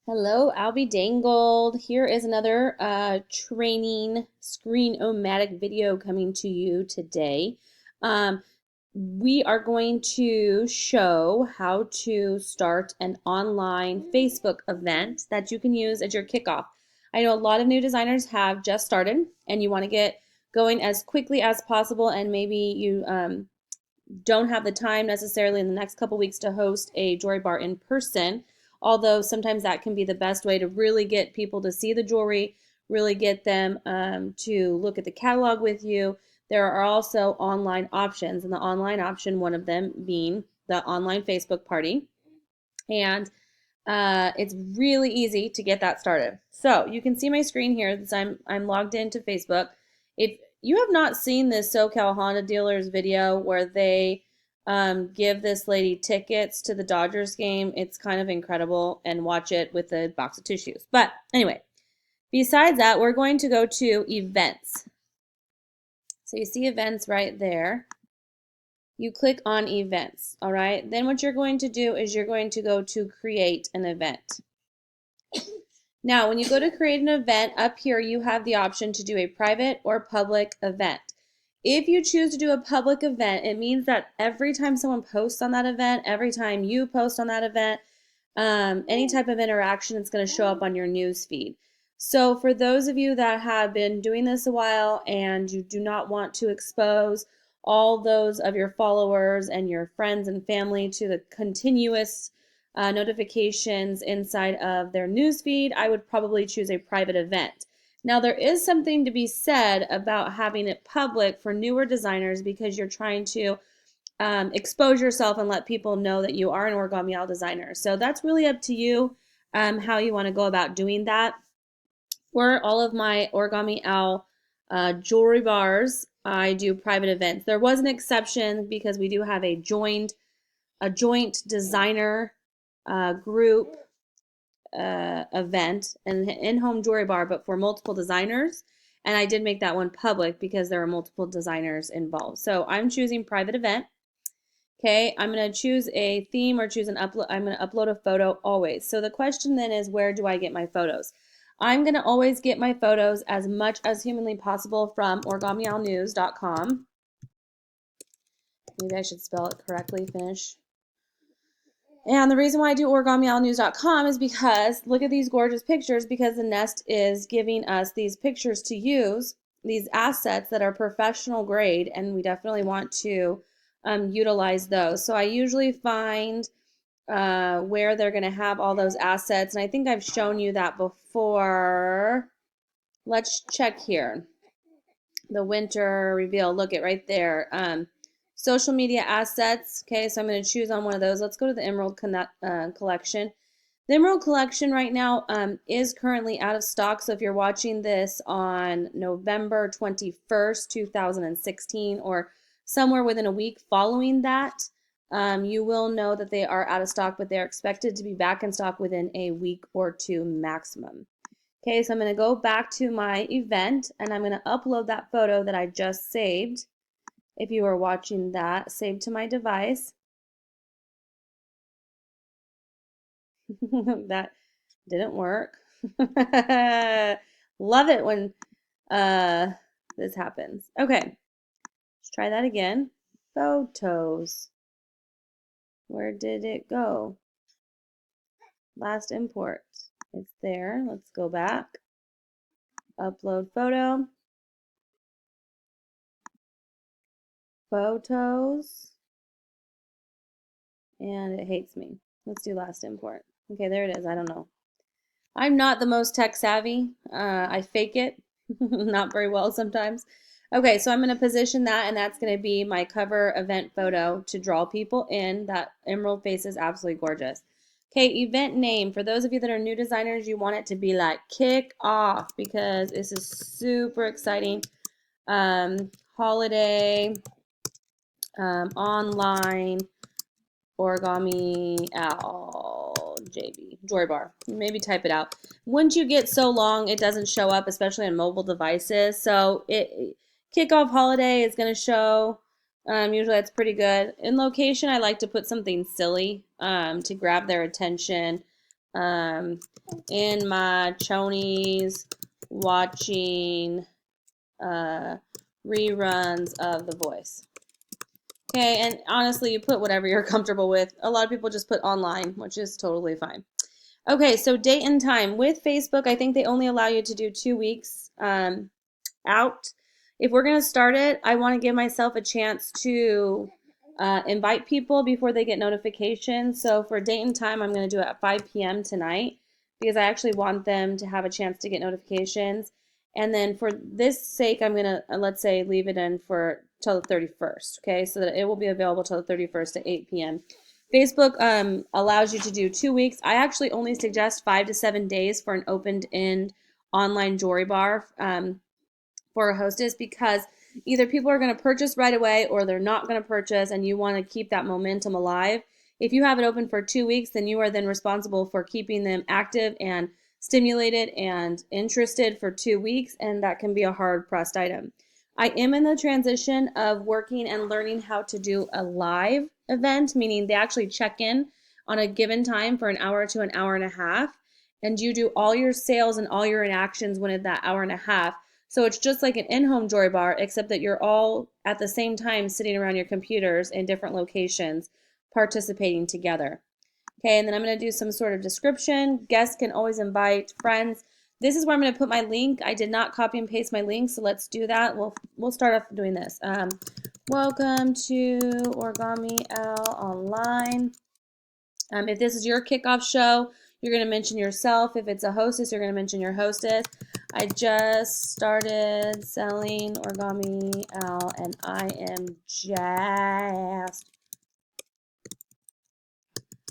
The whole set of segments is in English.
Hello, Albie Dangled. Here is another training Screen-O-Matic video coming to you today. Um, we are going to show how to start an online Facebook event that you can use as your kickoff. I know a lot of new designers have just started and you want to get going as quickly as possible, and maybe you don't have the time necessarily in the next couple weeks to host a jewelry bar in person, although sometimes that can be the best way to really get people to see the jewelry, really get them to look at the catalog with you. There are also online options, and the online option, one of them being the online Facebook party. And it's really easy to get that started. So you can see my screen here as I'm logged into Facebook. If you have not seen this SoCal Honda dealers video where they give this lady tickets to the Dodgers game, it's kind of incredible, and watch it with a box of tissues. But anyway, besides that, we're going to go to events. So you see events right there. You click on events, all right? Then what you're going to do is you're going to go to create an event. Now, when you go to create an event, up here you have the option to do a private or public event. If you choose to do a public event, it means that every time someone posts on that event, every time you post on that event, any type of interaction, it's going to show up on your news feed. So for those of you that have been doing this a while and you do not want to expose all those of your followers and your friends and family to the continuous notifications inside of their newsfeed, I would probably choose a private event. Now, there is something to be said about having it public for newer designers because you're trying to expose yourself and let people know that you are an Origami Owl designer. So that's really up to you how you want to go about doing that. For all of my Origami Owl jewelry bars, I do private events. There was an exception because we do have a joint designer group event, an in-home jewelry bar, but for multiple designers. And I did make that one public because there are multiple designers involved. So I'm choosing private event. Okay, I'm going to choose a theme or choose an upload. I'm going to upload a photo always. So the question then is, where do I get my photos? I'm going to always get my photos as much as humanly possible from origamiowlnews.com. Maybe I should spell it correctly, finish. And the reason why I do origamiowlnews.com is because look at these gorgeous pictures, because the nest is giving us these pictures to use, these assets that are professional grade, and we definitely want to utilize those. So I usually find where they're going to have all those assets, and I think I've shown you that before. Let's check here. The winter reveal, look it right there. Social media assets. Okay, so I'm going to choose on one of those. Let's go to the Emerald collection. The Emerald collection right now is currently out of stock. So if you're watching this on November 21st, 2016, or somewhere within a week following that, you will know that they are out of stock, but they're expected to be back in stock within a week or two maximum. Okay, so I'm going to go back to my event and I'm going to upload that photo that I just saved. If you are watching that, saved to my device. That didn't work. Love it when this happens. Okay, let's try that again. Photos. Where did it go? Last import. It's there. Let's go back. Upload photo. Photos. And it hates me. Let's do last import. Okay, there it is. I don't know. I'm not the most tech savvy. I fake it not very well sometimes. Okay, so I'm going to position that, and that's going to be my cover event photo to draw people in. That emerald face is absolutely gorgeous. Okay, event name. For those of you that are new designers, you want it to be like kick off because this is super exciting. Holiday online Origami Owl JB jewelry bar. Maybe type it out. Once you get so long, it doesn't show up, especially on mobile devices. So kickoff holiday is going to show. Usually that's pretty good. In location, I like to put something silly to grab their attention. in my chonies watching reruns of The Voice. Okay, and honestly, you put whatever you're comfortable with. A lot of people just put online, which is totally fine. Okay, so date and time. With Facebook, I think they only allow you to do 2 weeks out. If we're going to start it, I want to give myself a chance to invite people before they get notifications. So for date and time, I'm going to do it at 5 p.m. tonight because I actually want them to have a chance to get notifications. And then for this sake, I'm going to, let's say, leave it in for till the 31st, okay? So that it will be available till the 31st at 8 p.m. Facebook allows you to do 2 weeks. I actually only suggest 5 to 7 days for an opened-end online jewelry bar for a hostess because either people are going to purchase right away or they're not going to purchase, and you want to keep that momentum alive. If you have it open for 2 weeks, then you are then responsible for keeping them active and stimulated and interested for 2 weeks, and that can be a hard-pressed item. I am in the transition of working and learning how to do a live event, meaning they actually check in on a given time for an hour to an hour and a half, and you do all your sales and all your interactions within that hour and a half. So it's just like an in-home jewelry bar, except that you're all at the same time sitting around your computers in different locations, participating together. Okay, and then I'm going to do some sort of description. Guests can always invite friends. This is where I'm going to put my link. I did not copy and paste my link, so let's do that. We'll start off doing this. Welcome to Origami Al Online. If this is your kickoff show, you're going to mention yourself. If it's a hostess, you're going to mention your hostess. I just started selling Origami Al, and I am jazzed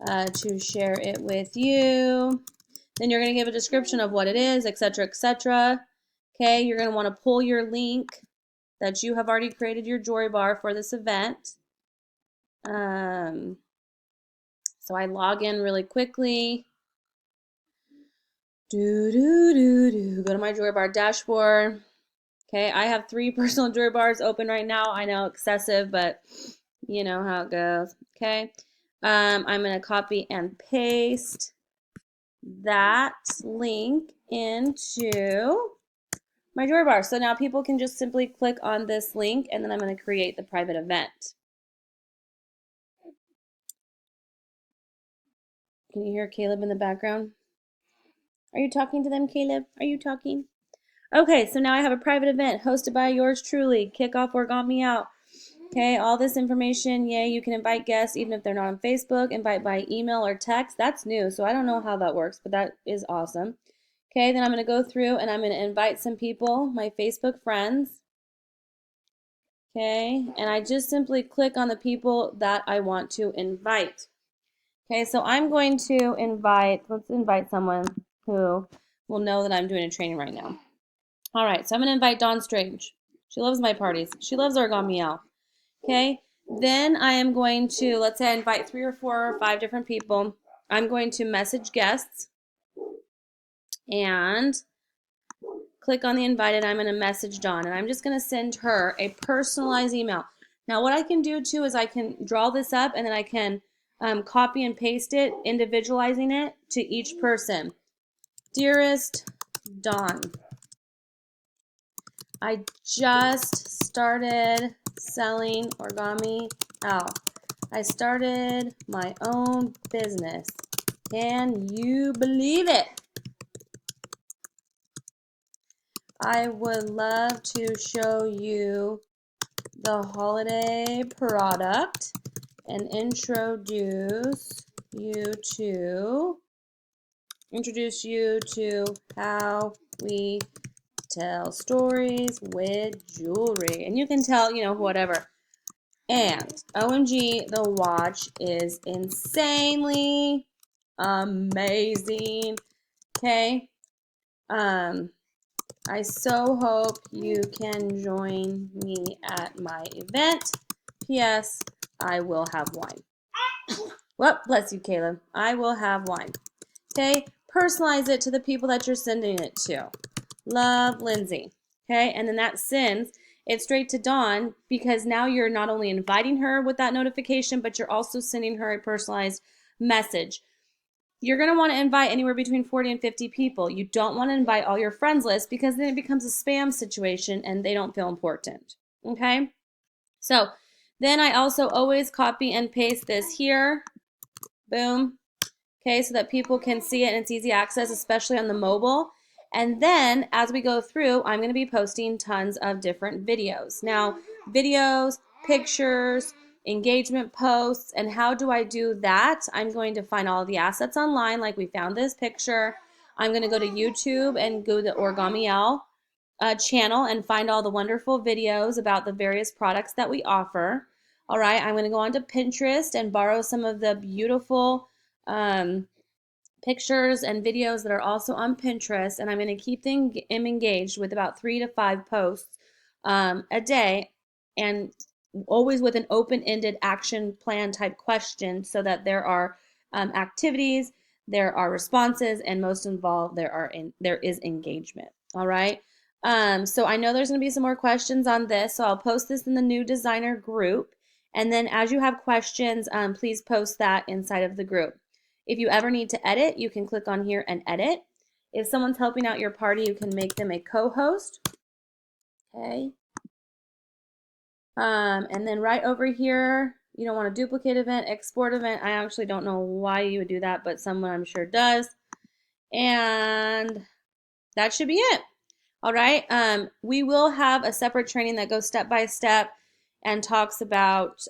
to share it with you. Then you're going to give a description of what it is, etc., etc. Okay, you're going to want to pull your link that you have already created your jewelry bar for this event. So I log in really quickly. Go to my jewelry bar dashboard. Okay, I have 3 personal jewelry bars open right now. I know, excessive, but you know how it goes. Okay, I'm going to copy and paste that link into my jewelry bar. So now people can just simply click on this link, and then I'm going to create the private event. Can you hear Caleb in the background? Are you talking to them, Caleb? Are you talking? Okay, so now I have a private event hosted by yours truly. Kickoff Origami Out. Okay, all this information, yay, you can invite guests even if they're not on Facebook, invite by email or text. That's new, so I don't know how that works, but that is awesome. Okay, then I'm going to go through and I'm going to invite some people, my Facebook friends. Okay, and I just simply click on the people that I want to invite. Okay, so I'm going to let's invite someone who will know that I'm doing a training right now. All right, so I'm going to invite Dawn Strange. She loves my parties. She loves Origami Al. Okay, then I am going to, let's say I invite 3 or 4 or 5 different people. I'm going to message guests and click on the invite, and I'm going to message Dawn, and I'm just going to send her a personalized email. Now what I can do too is I can draw this up and then I can copy and paste it, individualizing it to each person. Dearest Dawn, I just started selling Origami Al. I started my own business. Can you believe it? I would love to show you the holiday product and introduce you to how we tell stories with jewelry. And you can tell, whatever. And OMG, the watch is insanely amazing. Okay. I so hope you can join me at my event. P.S. I will have wine. Well, bless you, Caleb. I will have wine. Okay, personalize it to the people that you're sending it to. Love, Lindsay. Okay, and then that sends it straight to Dawn because now you're not only inviting her with that notification, but you're also sending her a personalized message. you're going to want to invite anywhere between 40 and 50 people. You don't want to invite all your friends list because then it becomes a spam situation and they don't feel important. Okay? So then I also always copy and paste this here. Boom. Okay, so that people can see it and it's easy access, especially on the mobile. And then as we go through, I'm going to be posting tons of different videos. Now, videos, pictures, engagement posts, and how do I do that? I'm going to find all the assets online, like we found this picture. I'm going to go to YouTube and go to Origami Owl channel and find all the wonderful videos about the various products that we offer. All right, I'm going to go on to Pinterest and borrow some of the beautiful pictures and videos that are also on Pinterest, and I'm going to keep them engaged with about 3 to 5 posts a day, and always with an open-ended action plan type question, so that there are activities, there are responses, and most involved there is engagement. All right. So I know there's going to be some more questions on this, so I'll post this in the new designer group, and then as you have questions, please post that inside of the group. If you ever need to edit, you can click on here and edit. If someone's helping out your party, you can make them a co-host. Okay. And then right over here, you don't want a duplicate event, export event. I actually don't know why you would do that, but someone I'm sure does. And that should be it. All right. We will have a separate training that goes step by step and talks about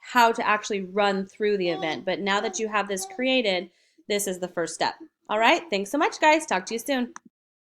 how to actually run through the event. But now that you have this created, this is the first step. All right. Thanks so much, guys. Talk to you soon.